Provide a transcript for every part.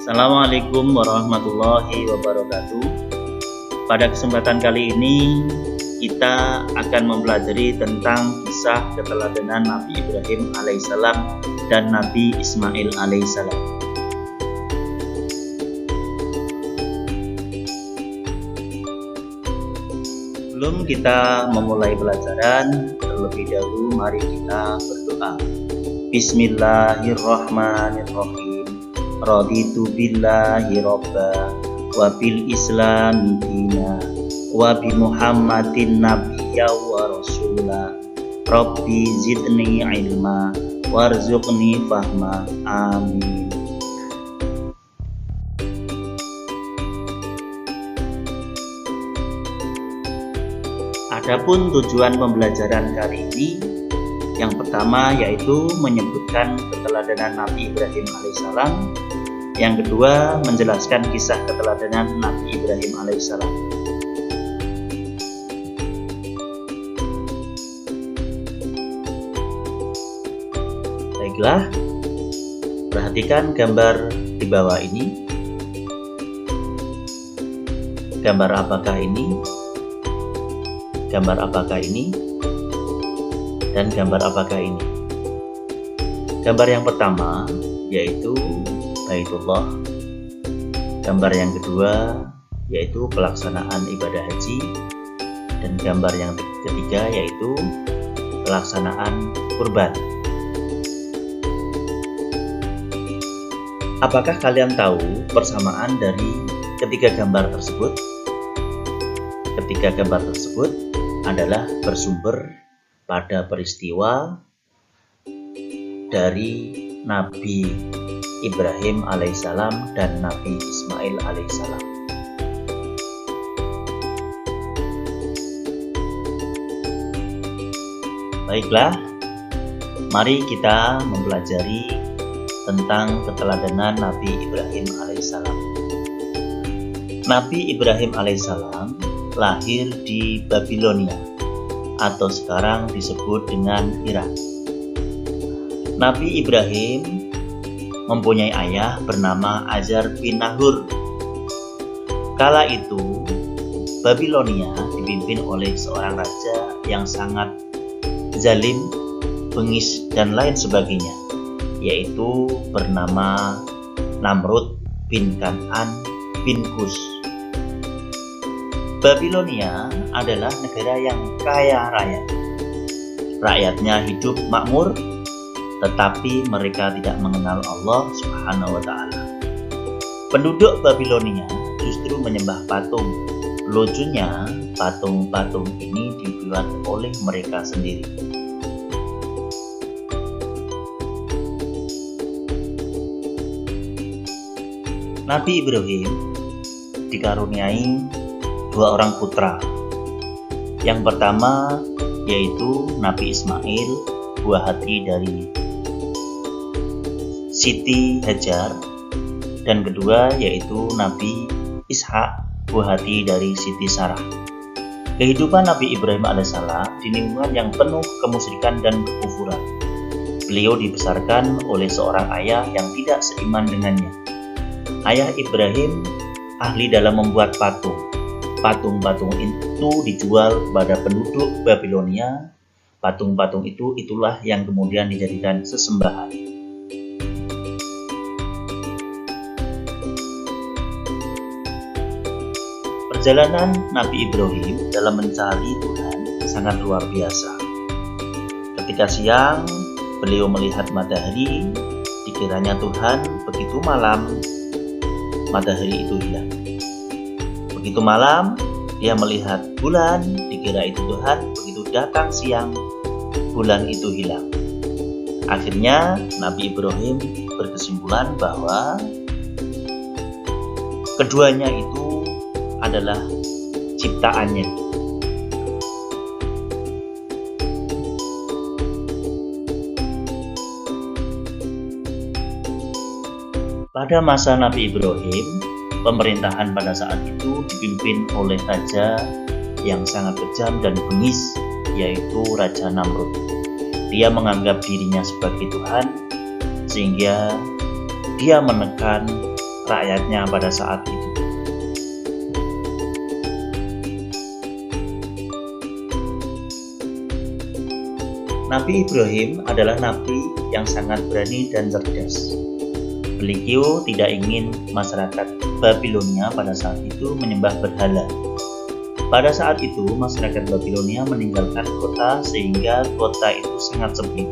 Assalamualaikum warahmatullahi wabarakatuh. Pada kesempatan kali ini kita akan mempelajari tentang kisah keteladanan Nabi Ibrahim alaihissalam dan Nabi Ismail alaihissalam. Sebelum kita memulai pelajaran, terlebih dahulu mari kita berdoa. Bismillahirrahmanirrahim. Raditu billahi robba wa bil islami dina wa bi muhammadin nabiyya wa rasula. Rabbi zidni ilma warzuqni fahma. Amin. Adapun tujuan pembelajaran kali ini, yang pertama yaitu menyebutkan keteladanan Nabi Ibrahim alaihissalam. Yang kedua, menjelaskan kisah keteladanan Nabi Ibrahim alaihissalam. Baiklah, perhatikan gambar di bawah ini. Gambar apakah ini? Gambar apakah ini? Dan gambar apakah ini? Gambar yang pertama yaitu Baitullah. Gambar yang kedua yaitu pelaksanaan ibadah haji. Dan gambar yang ketiga yaitu pelaksanaan kurban. Apakah kalian tahu persamaan dari ketiga gambar tersebut? Ketiga gambar tersebut adalah bersumber pada peristiwa dari Nabi Ibrahim alaihissalam dan Nabi Ismail alaihissalam. Baiklah, mari kita mempelajari tentang keteladanan Nabi Ibrahim alaihissalam. Nabi Ibrahim alaihissalam lahir di Babilonia atau sekarang disebut dengan Irak. Nabi Ibrahim mempunyai ayah bernama Azar bin Nahur. Kala itu Babilonia dipimpin oleh seorang raja yang sangat zalim, bengis dan lain sebagainya, yaitu bernama Namrud bin Kan'an bin Kus. Babilonia adalah negara yang kaya raya. Rakyatnya hidup makmur, tetapi mereka tidak mengenal Allah Subhanahu wa Ta'ala. Penduduk Babilonia justru menyembah patung. Lucunya, patung-patung ini dibuat oleh mereka sendiri. Nabi Ibrahim dikaruniai dua orang putra. Yang pertama yaitu Nabi Ismail, buah hati dari Siti Hajar, dan kedua yaitu Nabi Ishak, buah hati dari Siti Sarah. Kehidupan Nabi Ibrahim alaihissalam di lingkungan yang penuh kemusyrikan dan kekufuran. Beliau dibesarkan oleh seorang ayah yang tidak seiman dengannya. Ayah Ibrahim ahli dalam membuat patung. Patung-patung itu dijual kepada penduduk Babilonia. Patung-patung itulah yang kemudian dijadikan sesembahan. Perjalanan Nabi Ibrahim dalam mencari Tuhan sangat luar biasa. Ketika siang, beliau melihat matahari, dikiranya Tuhan, begitu malam, matahari itu hilang. Begitu malam, dia melihat bulan, dikira itu Tuhan, begitu datang siang, bulan itu hilang. Akhirnya Nabi Ibrahim berkesimpulan bahwa keduanya itu adalah ciptaannya. Pada masa Nabi Ibrahim, pemerintahan pada saat itu dipimpin oleh raja yang sangat kejam dan bengis, yaitu Raja Namrud. Dia menganggap dirinya sebagai Tuhan, sehingga dia menekan rakyatnya pada saat itu. Nabi Ibrahim adalah nabi yang sangat berani dan cerdas. Beliau tidak ingin masyarakat Babilonia pada saat itu menyembah berhala. Pada saat itu, masyarakat Babilonia meninggalkan kota sehingga kota itu sangat sepi.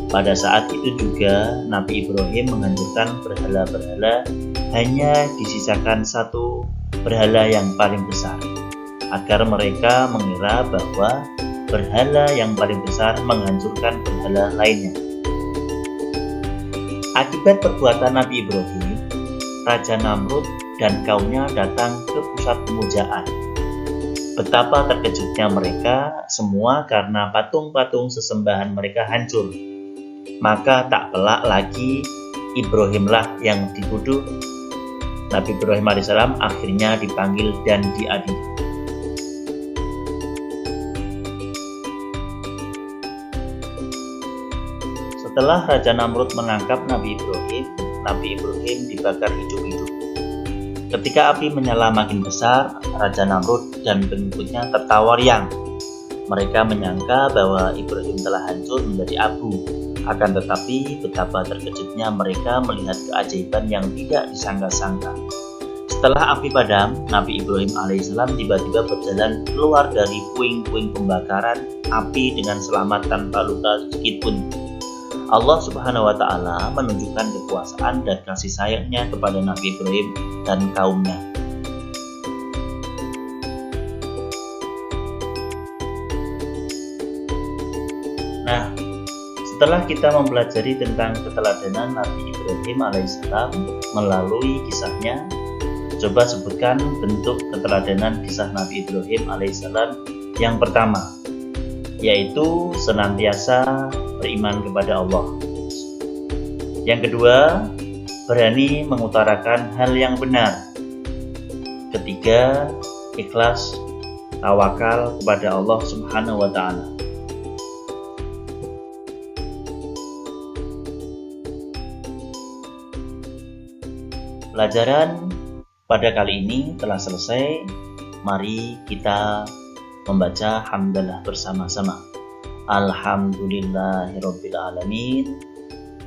Pada saat itu juga, Nabi Ibrahim menghancurkan berhala-berhala, hanya disisakan satu berhala yang paling besar, agar mereka mengira bahwa berhala yang paling besar menghancurkan berhala lainnya. Akibat perbuatan Nabi Ibrahim, Raja Namrud dan kaumnya datang ke pusat pemujaan. Betapa terkejutnya mereka semua karena patung-patung sesembahan mereka hancur. Maka tak pelak lagi Ibrahimlah yang dituduh. Nabi Ibrahim alaihissalam akhirnya dipanggil dan diadili. Setelah Raja Namrud menangkap Nabi Ibrahim dibakar hidup-hidup. Ketika api menyala makin besar, Raja Namrud dan pengikutnya tertawa riang. Mereka menyangka bahwa Ibrahim telah hancur menjadi abu. Akan tetapi betapa terkejutnya mereka melihat keajaiban yang tidak disangka-sangka. Setelah api padam, Nabi Ibrahim alaihissalam tiba-tiba berjalan keluar dari puing-puing pembakaran api dengan selamat tanpa luka sedikitpun. Allah Subhanahu wa Ta'ala menunjukkan kekuasaan dan kasih sayangnya kepada Nabi Ibrahim dan kaumnya. Nah, setelah kita mempelajari tentang keteladanan Nabi Ibrahim alaihissalam melalui kisahnya, coba sebutkan bentuk keteladanan kisah Nabi Ibrahim alaihissalam yang pertama, yaitu senantiasa beriman kepada Allah. Yang kedua, berani mengutarakan hal yang benar. Ketiga, ikhlas tawakal kepada Allah Subhanahu wa Ta'ala. Pelajaran pada kali ini telah selesai. Mari kita membaca hamdalah bersama-sama. Alhamdulillahirabbil alamin.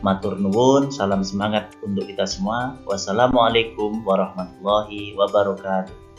Matur nuwun, salam semangat untuk kita semua. Wassalamualaikum warahmatullahi wabarakatuh.